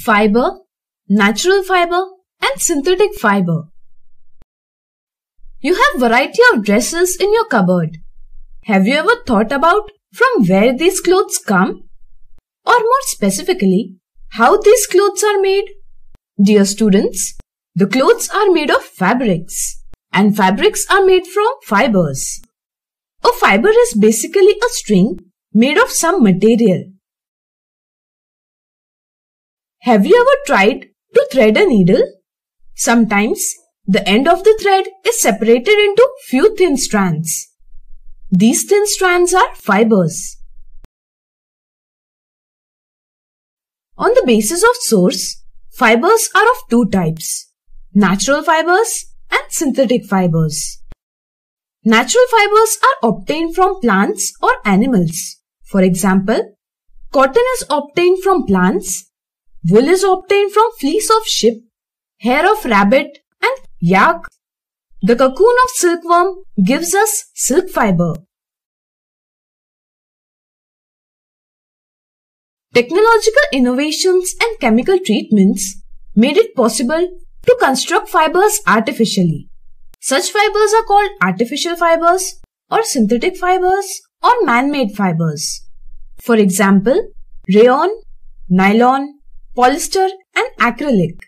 fiber, natural fiber and synthetic fiber. You have variety of dresses in your cupboard. Have you ever thought about from where these clothes come? Or more specifically, how these clothes are made? Dear students, the clothes are made of fabrics and fabrics are made from fibers. A fiber is basically a string made of some material. Have you ever tried to thread a needle? Sometimes the end of the thread is separated into few thin strands. These thin strands are fibers. On the basis of source, fibers are of two types, natural fibers and synthetic fibers. Natural fibers are obtained from plants or animals. For example, cotton is obtained from plants, wool is obtained from fleece of sheep, hair of rabbit and yak. The cocoon of silkworm gives us silk fiber. Technological innovations and chemical treatments made it possible to construct fibers artificially. Such fibers are called artificial fibers or synthetic fibers or man-made fibers. For example, rayon, nylon, polyester and acrylic.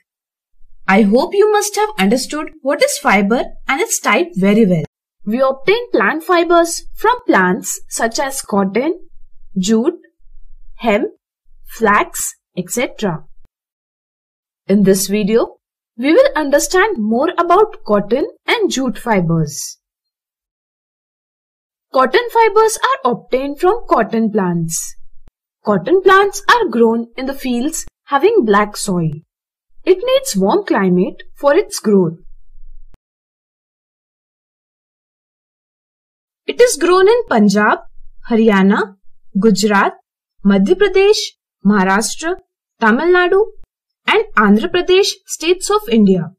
I hope you must have understood what is fiber and its type very well. We obtain plant fibers from plants such as cotton, jute, hemp, flax, etc. In this video, we will understand more about cotton and jute fibers. Cotton fibers are obtained from cotton plants. Cotton plants are grown in the fields having black soil. It needs warm climate for its growth. It is grown in Punjab, Haryana, Gujarat, Madhya Pradesh, Maharashtra, Tamil Nadu and Andhra Pradesh states of India.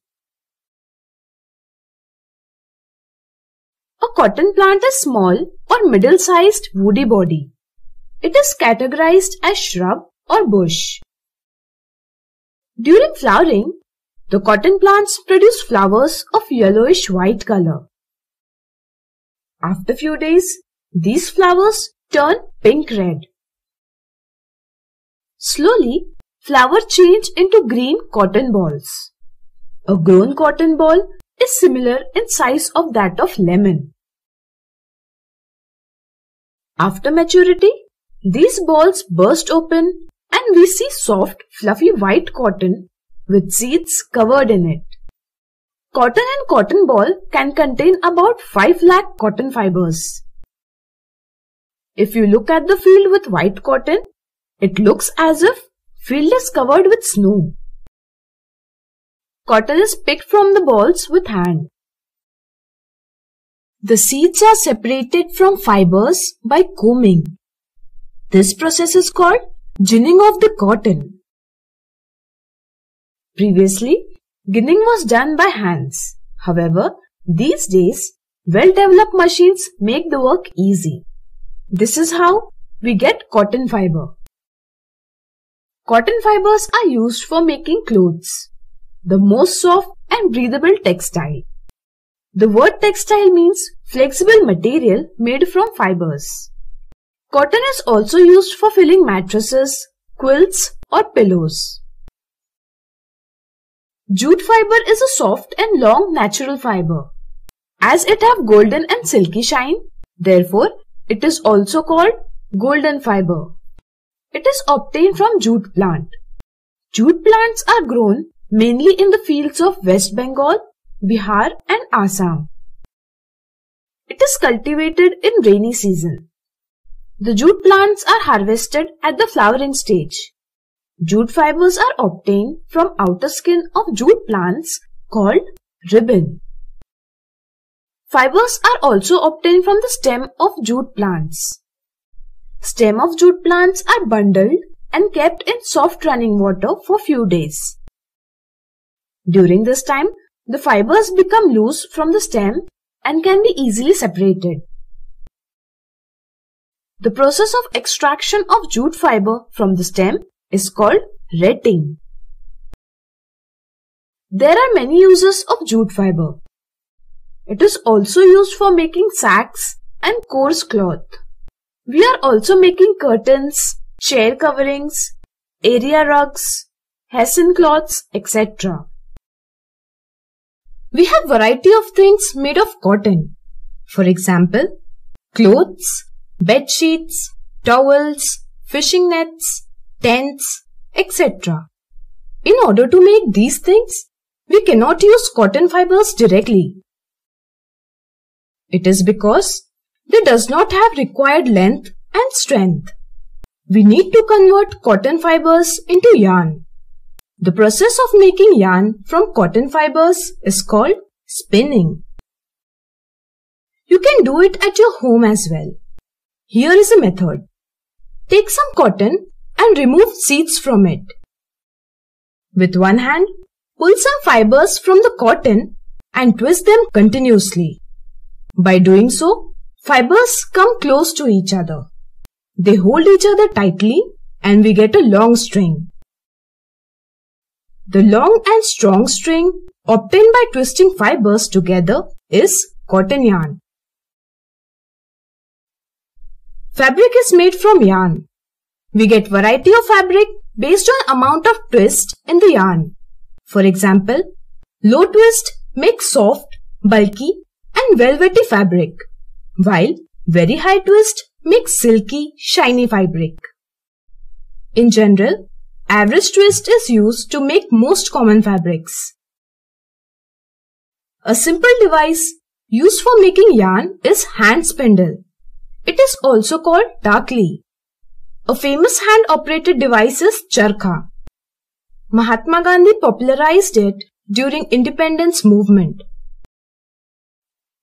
A cotton plant is small or middle-sized woody body. It is categorized as shrub or bush. During flowering, the cotton plants produce flowers of yellowish white color. After few days, these flowers turn pink-red. Slowly, flowers change into green cotton balls. A grown cotton ball is similar in size of that of lemon. After maturity, these balls burst open and we see soft, fluffy white cotton with seeds covered in it. Cotton and cotton ball can contain about 5 lakh cotton fibers. If you look at the field with white cotton, it looks as if field is covered with snow. Cotton is picked from the balls with hand. The seeds are separated from fibers by combing. This process is called ginning of the cotton. Previously, ginning was done by hands. However, these days, well-developed machines make the work easy. This is how we get cotton fiber. Cotton fibers are used for making clothes, the most soft and breathable textile. The word textile means flexible material made from fibers. Cotton is also used for filling mattresses, quilts or pillows. Jute fiber is a soft and long natural fiber. As it have golden and silky shine, therefore it is also called golden fiber. It is obtained from jute plant. Jute plants are grown mainly in the fields of West Bengal, Bihar and Assam. It is cultivated in rainy season. The jute plants are harvested at the flowering stage. Jute fibers are obtained from outer skin of jute plants called ribbon. Fibers are also obtained from the stem of jute plants. Stem of jute plants are bundled and kept in soft running water for few days. During this time, the fibers become loose from the stem and can be easily separated. The process of extraction of jute fiber from the stem is called retting. There are many uses of jute fiber. It is also used for making sacks and coarse cloth. We are also making curtains, chair coverings, area rugs, hessian cloths, etc. We have variety of things made of cotton. For example, clothes, bed sheets, towels, fishing nets, tents, etc. In order to make these things, we cannot use cotton fibers directly. It is because they does not have required length and strength. We need to convert cotton fibers into yarn. The process of making yarn from cotton fibers is called spinning. You can do it at your home as well. Here is a method. Take some cotton and remove seeds from it. With one hand, pull some fibers from the cotton and twist them continuously. By doing so, fibers come close to each other. They hold each other tightly and we get a long string. The long and strong string obtained by twisting fibers together is cotton yarn. Fabric is made from yarn. We get variety of fabric based on amount of twist in the yarn. For example, low twist makes soft, bulky and velvety fabric, while very high twist makes silky, shiny fabric. In general, average twist is used to make most common fabrics. A simple device used for making yarn is hand spindle. It is also called takli. A famous hand-operated device is charkha. Mahatma Gandhi popularized it during independence movement.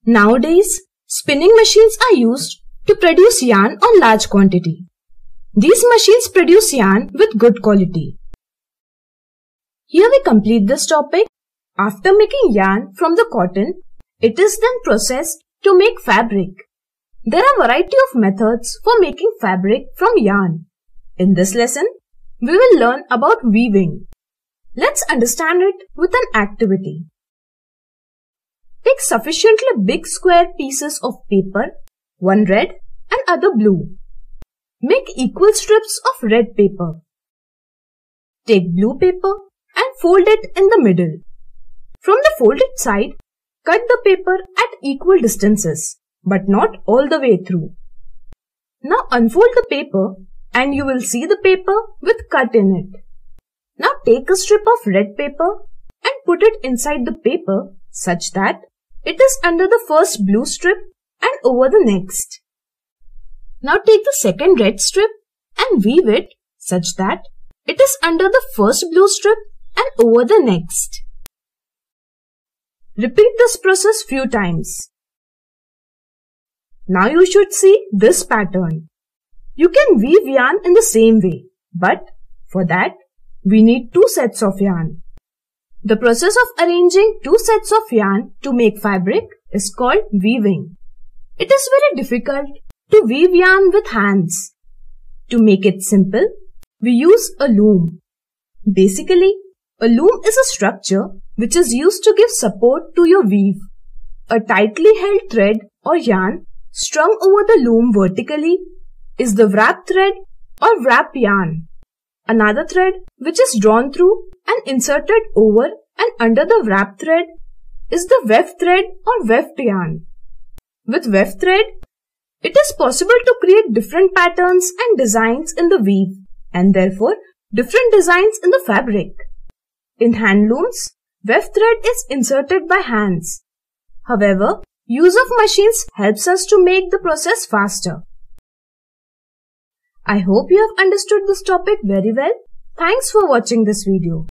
Nowadays, spinning machines are used to produce yarn on large quantity. These machines produce yarn with good quality. Here we complete this topic. After making yarn from the cotton, it is then processed to make fabric. There are variety of methods for making fabric from yarn. In this lesson, we will learn about weaving. Let's understand it with an activity. Take sufficiently big square pieces of paper, one red and other blue. Make equal strips of red paper. Take blue paper and fold it in the middle. From the folded side, cut the paper at equal distances, but not all the way through. Now unfold the paper and you will see the paper with cut in it. Now take a strip of red paper and put it inside the paper such that it is under the first blue strip and over the next. Now take the second red strip and weave it such that it is under the first blue strip and over the next. Repeat this process few times. Now you should see this pattern. You can weave yarn in the same way, but for that we need two sets of yarn. The process of arranging two sets of yarn to make fabric is called weaving. It is very difficult to weave yarn with hands. To make it simple, we use a loom. Basically, a loom is a structure which is used to give support to your weave. A tightly held thread or yarn strung over the loom vertically is the wrap thread or wrap yarn. Another thread which is drawn through and inserted over and under the wrap thread is the weft thread or weft yarn. With weft thread, it is possible to create different patterns and designs in the weave and therefore different designs in the fabric. In handlooms, weft thread is inserted by hands. However, use of machines helps us to make the process faster. I hope you have understood this topic very well. Thanks for watching this video.